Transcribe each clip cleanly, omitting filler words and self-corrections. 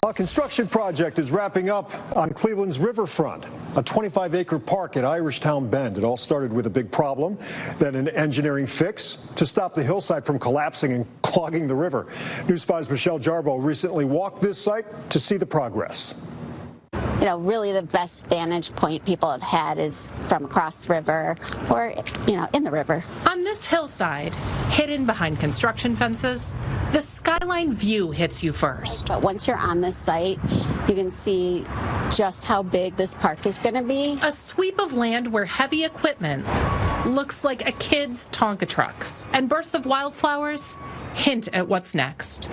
A construction project is wrapping up on Cleveland's riverfront, a 25-acre park at Irishtown Bend. It all started with a big problem, then an engineering fix to stop the hillside from collapsing and clogging the river. News 5's Michelle Jarboe recently walked this site to see the progress. You know, really the best vantage point people have had is from across the river or, in the river. On this hillside, hidden behind construction fences, the skyline view hits you first. But once you're on this site, you can see just how big this park is going to be. A sweep of land where heavy equipment looks like a kid's Tonka trucks, and bursts of wildflowers hint at what's next.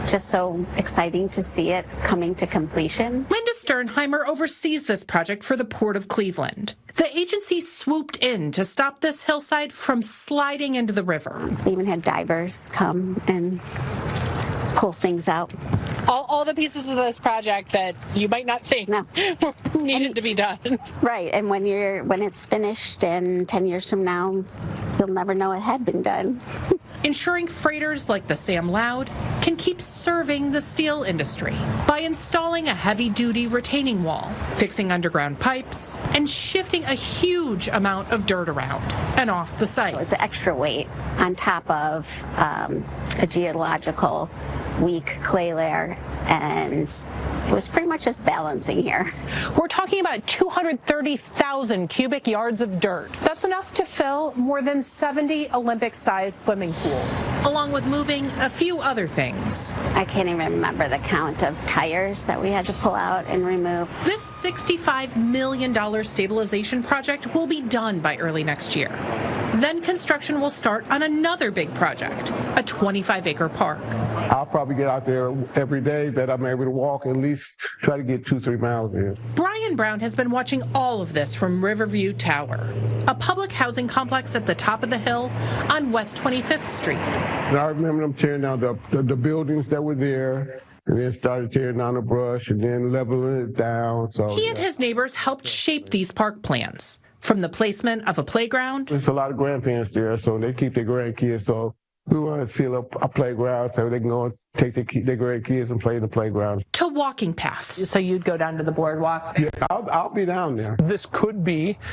Just so exciting to see it coming to completion. Linda Sternheimer oversees this project for the Port of Cleveland. The agency swooped in to stop this hillside from sliding into the river. They even had divers come and pull things out. All the pieces of this project that you might not think needed to be done. Right, and when it's finished and 10 years from now, you'll never know it had been done. Ensuring freighters like the Sam Loud can keep serving the steel industry by installing a heavy-duty retaining wall, fixing underground pipes, and shifting a huge amount of dirt around and off the site. It's extra weight on top of a geological weak clay layer, and it was pretty much just balancing here. We're talking about 230,000 cubic yards of dirt. That's enough to fill more than 70 Olympic-sized swimming pools, along with moving a few other things. I can't even remember the count of tires that we had to pull out and remove. This $65 million stabilization project will be done by early next year. Then construction will start on another big project, a 25-acre park. I'll probably get out there every day that I'm able to walk, at least try to get 2-3 miles in. Brian Brown has been watching all of this from Riverview Tower, a public housing complex at the top of the hill on West 25th Street. And I remember them tearing down the buildings that were there, and then started tearing down the brush and then leveling it down. So he and his neighbors helped shape these park plans, from the placement of a playground. There's a lot of grandparents there, so they keep their grandkids. So we want to seal up a playground so they can go and take their grandkids and play in the playground. To walking paths. So you'd go down to the boardwalk? Yeah, I'll be down there. This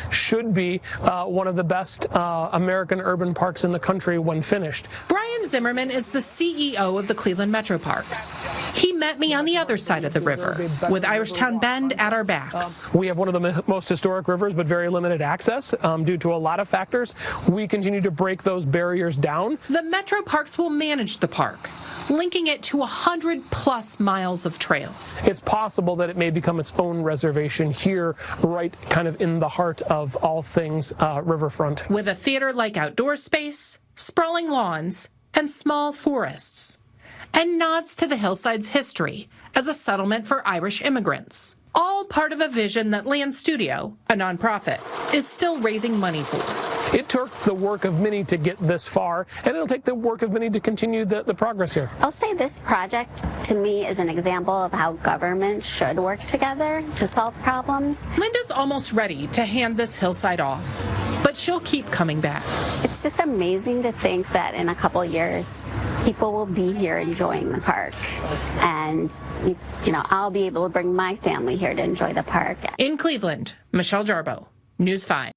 should be one of the best American urban parks in the country when finished. Brian Zimmerman is the CEO of the Cleveland Metro Parks. He met me on the other side of the river, with Irishtown Bend at our backs. We have one of the most historic rivers, but very limited access due to a lot of factors. We continue to break those barriers down. The Metro Parks will manage the park, linking it to 100+ miles of trails. It's possible that it may become its own reservation here, right kind of in the heart of all things riverfront. With a theater-like outdoor space, sprawling lawns, and small forests. And nods to the hillside's history as a settlement for Irish immigrants. All part of a vision that Land Studio, a nonprofit, is still raising money for. It took the work of many to get this far, and it'll take the work of many to continue the progress here. I'll say this project, to me, is an example of how governments should work together to solve problems. Linda's almost ready to hand this hillside off, but she'll keep coming back. It's just amazing to think that in a couple years, people will be here enjoying the park. And, I'll be able to bring my family here to enjoy the park. In Cleveland, Michelle Jarboe, News 5.